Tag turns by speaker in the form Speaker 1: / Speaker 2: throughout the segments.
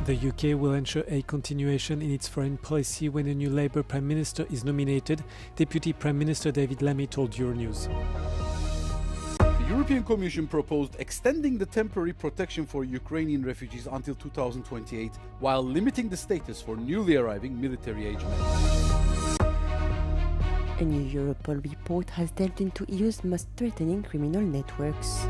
Speaker 1: The UK will ensure a continuation in its foreign policy when a new Labour Prime Minister is nominated, Deputy Prime Minister David Lammy told Euronews.
Speaker 2: The European Commission proposed extending the temporary protection for Ukrainian refugees until 2028, while limiting the status for newly arriving military-age men.
Speaker 3: A new Europol report has delved into EU's most threatening criminal networks.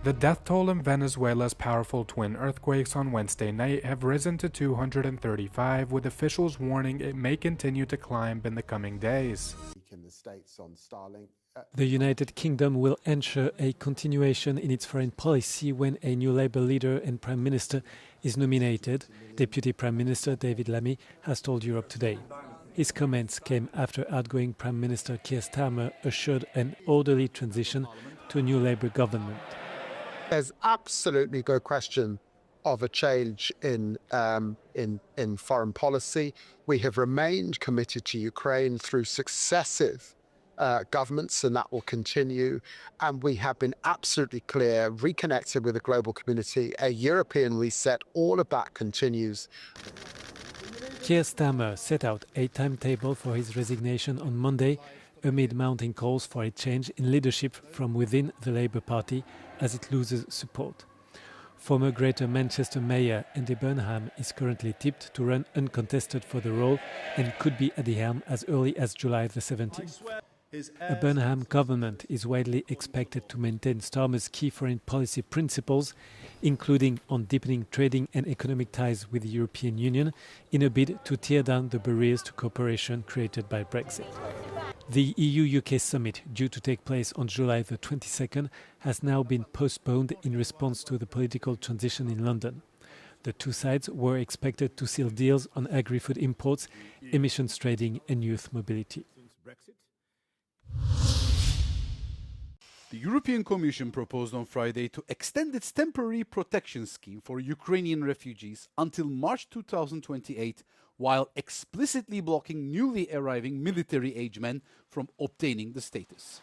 Speaker 4: The death toll in Venezuela's powerful twin earthquakes on Wednesday night have risen to 235, with officials warning it may continue to climb in the coming days.
Speaker 1: The United Kingdom will ensure a continuation in its foreign policy when a new Labour leader and Prime Minister is nominated, Deputy Prime Minister David Lammy has told Europe Today. His comments came after outgoing Prime Minister Keir Starmer assured an orderly transition to a new Labour government.
Speaker 5: There's absolutely no question of a change in foreign policy. We have remained committed to Ukraine through successive governments, and that will continue. And we have been absolutely clear, reconnected with the global community. A European reset, all of that continues.
Speaker 1: Keir Starmer set out a timetable for his resignation on Monday, amid mounting calls for a change in leadership from within the Labour Party as it loses support. Former Greater Manchester Mayor Andy Burnham is currently tipped to run uncontested for the role and could be at the helm as early as July the 17th. A Burnham government is widely expected to maintain Starmer's key foreign policy principles, including on deepening trading and economic ties with the European Union, in a bid to tear down the barriers to cooperation created by Brexit. The EU-UK summit, due to take place on July the 22nd, has now been postponed in response to the political transition in London. The two sides were expected to seal deals on agri-food imports, emissions trading and youth mobility.
Speaker 2: The European Commission proposed on Friday to extend its temporary protection scheme for Ukrainian refugees until March 2028, while explicitly blocking newly arriving military-age men from obtaining the status.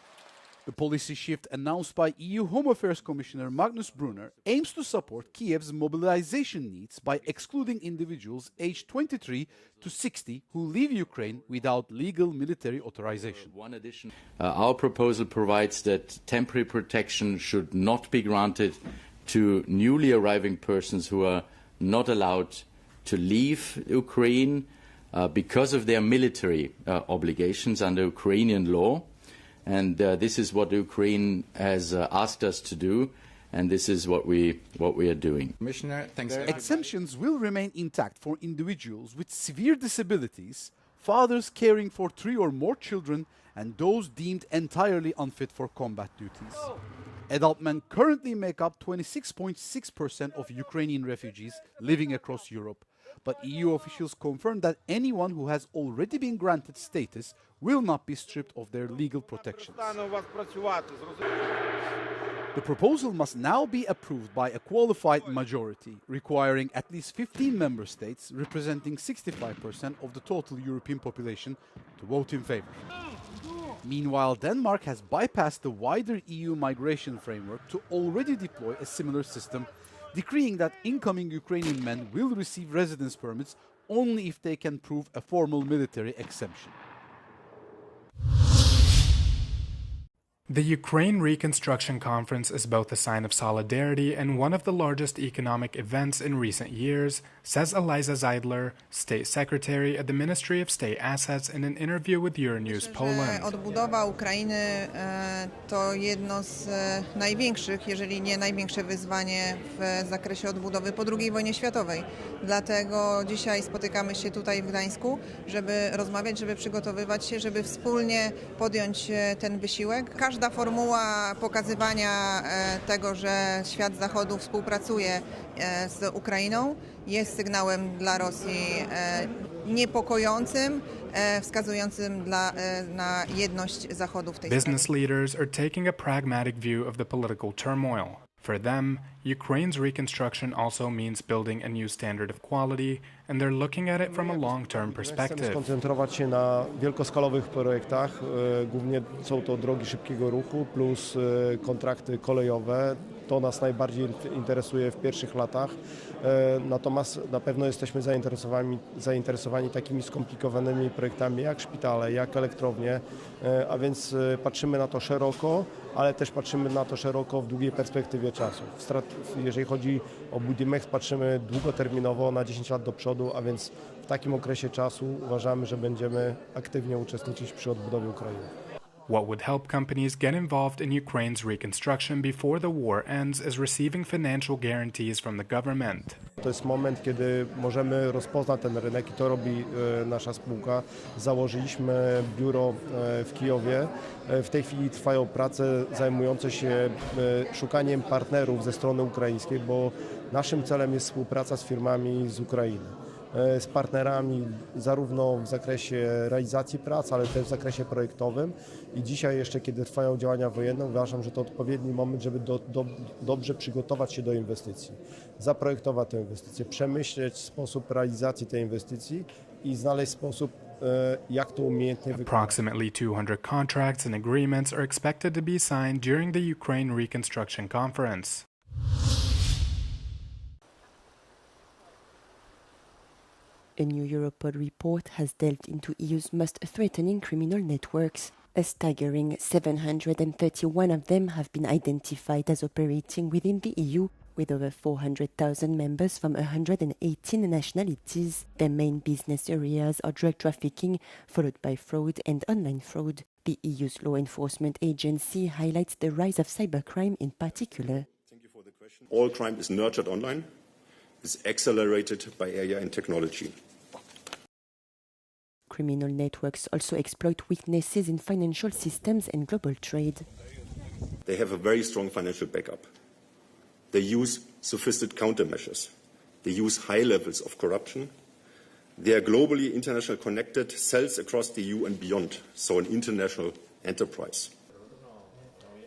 Speaker 2: The policy shift announced by EU Home Affairs Commissioner Magnus Brunner aims to support Kiev's mobilization needs by excluding individuals aged 23 to 60 who leave Ukraine without legal military authorization.
Speaker 6: Our proposal provides that temporary protection should not be granted to newly arriving persons who are not allowed to leave Ukraine because of their military obligations under Ukrainian law. And this is what Ukraine has asked us to do, and this is what we are doing.
Speaker 2: Commissioner, thanks. Exemptions will remain intact for individuals with severe disabilities, fathers caring for 3 or more children, and those deemed entirely unfit for combat duties. Adult men currently make up 26.6% of Ukrainian refugees living across Europe. But EU officials confirmed that anyone who has already been granted status will not be stripped of their legal protections. The proposal must now be approved by a qualified majority, requiring at least 15 member states, representing 65% of the total European population, to vote in favor. Meanwhile, Denmark has bypassed the wider EU migration framework to already deploy a similar system, decreeing that incoming Ukrainian men will receive residence permits only if they can prove a formal military exemption.
Speaker 4: The Ukraine Reconstruction Conference is both a sign of solidarity and one of the largest economic events in recent years, says Eliza Zeidler, State Secretary at the Ministry of State Assets, in an interview with Euronews Poland.
Speaker 7: Odbudowa Ukrainy to jedno z największych, jeżeli nie największe wyzwanie w zakresie odbudowy po II wojnie światowej. Dlatego dzisiaj spotykamy się tutaj w Gdańsku, żeby rozmawiać, żeby przygotowywać się, żeby wspólnie podjąć ten wysiłek. Każda formuła pokazywania tego, że świat Zachodu współpracuje z Ukrainą, jest sygnałem dla Rosji niepokojącym, wskazującym na jedność Zachodu w tej sprawie.
Speaker 4: Business leaders are taking a pragmatic view of the political turmoil. For them, Ukraine's reconstruction also means building a new standard of quality and they're looking at it from a long-term
Speaker 8: Chcemy
Speaker 4: perspective.
Speaker 8: skoncentrować się na wielkoskalowych projektach, głównie są to drogi szybkiego ruchu plus kontrakty kolejowe. To nas najbardziej interesuje w pierwszych latach, natomiast na pewno jesteśmy zainteresowani takimi skomplikowanymi projektami jak szpitale, jak elektrownie, a więc patrzymy na to szeroko, ale też patrzymy na to szeroko w długiej perspektywie czasu. Jeżeli chodzi o Budimex, patrzymy długoterminowo na 10 lat do przodu, a więc w takim okresie czasu uważamy, że będziemy aktywnie uczestniczyć przy odbudowie Ukrainy.
Speaker 4: What would help companies get involved in Ukraine's reconstruction before the war ends is receiving financial guarantees from the government.
Speaker 8: To jest moment, kiedy możemy rozpoznać ten rynek i to robi nasza spółka. Założyliśmy biuro w Kijowie. W tej chwili trwają prace zajmujące się szukaniem partnerów ze strony ukraińskiej, bo naszym celem jest współpraca z firmami z Ukrainy. Z partnerami zarówno w zakresie realizacji prac, ale też w zakresie projektowym i dzisiaj jeszcze, kiedy trwają działania wojenne, uważam, że to odpowiedni moment, żeby dobrze przygotować się do inwestycji, zaprojektować tę inwestycję, przemyśleć sposób realizacji tej inwestycji i znaleźć sposób, jak to umiejętnie wykonać.
Speaker 4: Approximately 200 contracts and agreements are expected to be signed during the Ukraine Reconstruction Conference.
Speaker 3: A new Europol report has delved into EU's most threatening criminal networks. A staggering 731 of them have been identified as operating within the EU, with over 400,000 members from 118 nationalities. Their main business areas are drug trafficking, followed by fraud and online fraud. The EU's law enforcement agency highlights the rise of cybercrime in particular.
Speaker 9: Thank you for the question. All crime is nurtured online, is accelerated by AI and technology.
Speaker 3: Criminal networks also exploit weaknesses in financial systems and global trade.
Speaker 9: They have a very strong financial backup. They use sophisticated countermeasures. They use high levels of corruption. They are globally international connected, cells across the EU and beyond, so an international enterprise.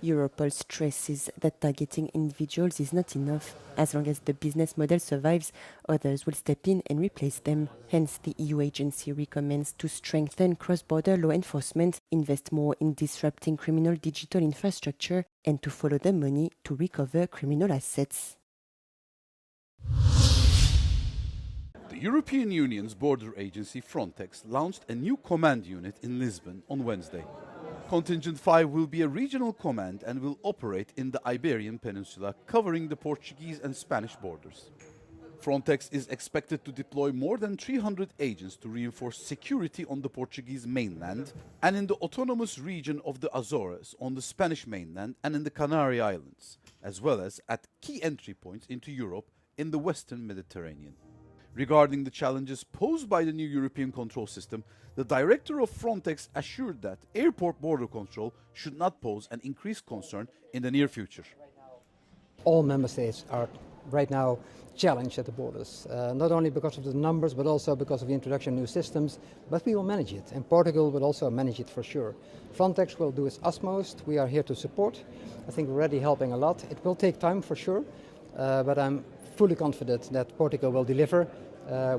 Speaker 3: Europol stresses that targeting individuals is not enough. As long as the business model survives, others will step in and replace them. Hence, the EU agency recommends to strengthen cross-border law enforcement, invest more in disrupting criminal digital infrastructure, and to follow the money to recover criminal assets.
Speaker 2: The European Union's border agency Frontex launched a new command unit in Lisbon on Wednesday. Contingent 5 will be a regional command and will operate in the Iberian Peninsula, covering the Portuguese and Spanish borders. Frontex is expected to deploy more than 300 agents to reinforce security on the Portuguese mainland and in the autonomous region of the Azores on the Spanish mainland and in the Canary Islands, as well as at key entry points into Europe in the Western Mediterranean. Regarding the challenges posed by the new European control system, the director of Frontex assured that airport border control should not pose an increased concern in the near future.
Speaker 10: All member states are right now challenged at the borders, not only because of the numbers, but also because of the introduction of new systems, but we will manage it, and Portugal will also manage it for sure. Frontex will do its utmost. We are here to support. I think we're already helping a lot. It will take time for sure, but I'm fully confident that Portugal will deliver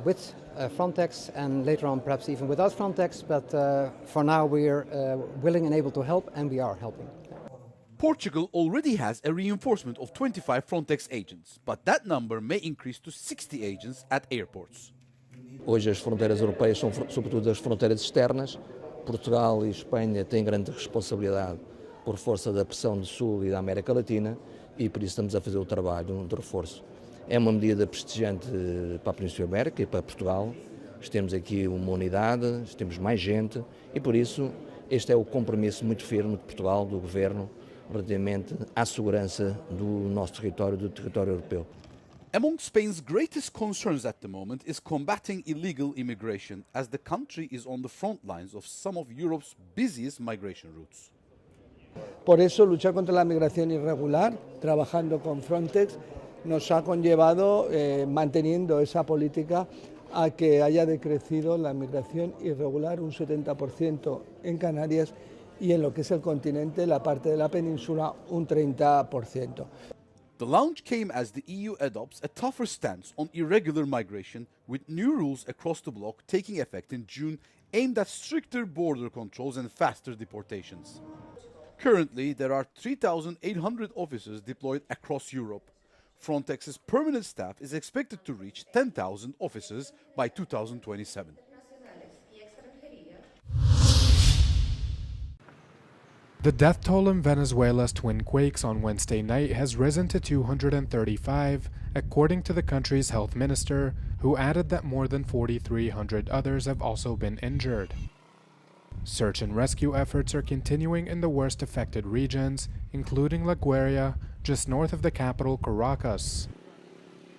Speaker 10: with Frontex and later on perhaps even without Frontex, but for now we are willing and able to help, and we are helping.
Speaker 2: Portugal already has a reinforcement of 25 Frontex agents, but that number may increase to 60 agents at airports.
Speaker 11: Hoje as fronteiras europeias são sobretudo as fronteiras externas. Portugal e Espanha têm grande responsabilidade por força da pressão do Sul e da América Latina e por isso estamos a fazer o trabalho de reforço. É uma medida prestigiante para a Península Ibérica e para Portugal. Temos aqui uma unidade, temos mais gente e por isso este é o compromisso muito firme de Portugal, do Governo, relativamente à segurança do nosso território, do território europeu.
Speaker 2: Among Spain's greatest concerns at the moment is combating illegal immigration, as the country is on the front lines of some of Europe's busiest migration routes.
Speaker 12: Por eso, luchar contra la migración irregular, trabajando con Frontex, nos ha conllevado, manteniendo esa política, a que haya decrecido la migración irregular un 70% en Canarias y en lo que es el continente, la parte de la península, un 30%.
Speaker 2: The launch came as the EU adopts a tougher stance on irregular migration, with new rules across the bloc taking effect in June aimed at stricter border controls and faster deportations. Currently, there are 3,800 officers deployed across Europe. Frontex's permanent staff is expected to reach 10,000 officers by 2027.
Speaker 4: The death toll in Venezuela's twin quakes on Wednesday night has risen to 235, according to the country's health minister, who added that more than 4,300 others have also been injured. Search and rescue efforts are continuing in the worst affected regions, including La Guaira, just north of the capital Caracas.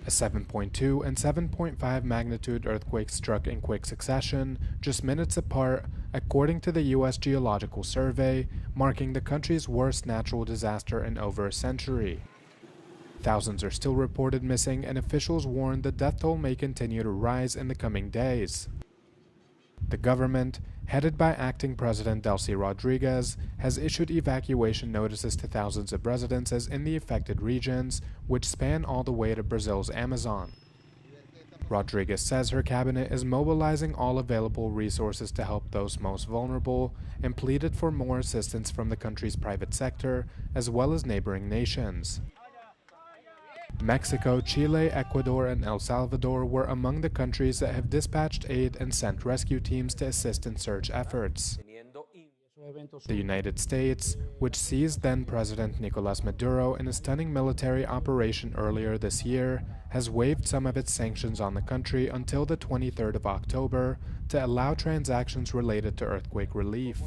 Speaker 4: A 7.2 and 7.5 magnitude earthquake struck in quick succession, just minutes apart, according to the U.S. Geological Survey, marking the country's worst natural disaster in over a century. Thousands are still reported missing, and officials warn the death toll may continue to rise in the coming days. The government, headed by acting President Delcy Rodriguez, has issued evacuation notices to thousands of residences in the affected regions, which span all the way to Brazil's Amazon. Rodriguez says her cabinet is mobilizing all available resources to help those most vulnerable and pleaded for more assistance from the country's private sector as well as neighboring nations. Mexico, Chile, Ecuador, and El Salvador were among the countries that have dispatched aid and sent rescue teams to assist in search efforts. The United States, which seized then-President Nicolas Maduro in a stunning military operation earlier this year, has waived some of its sanctions on the country until the 23rd of October to allow transactions related to earthquake relief.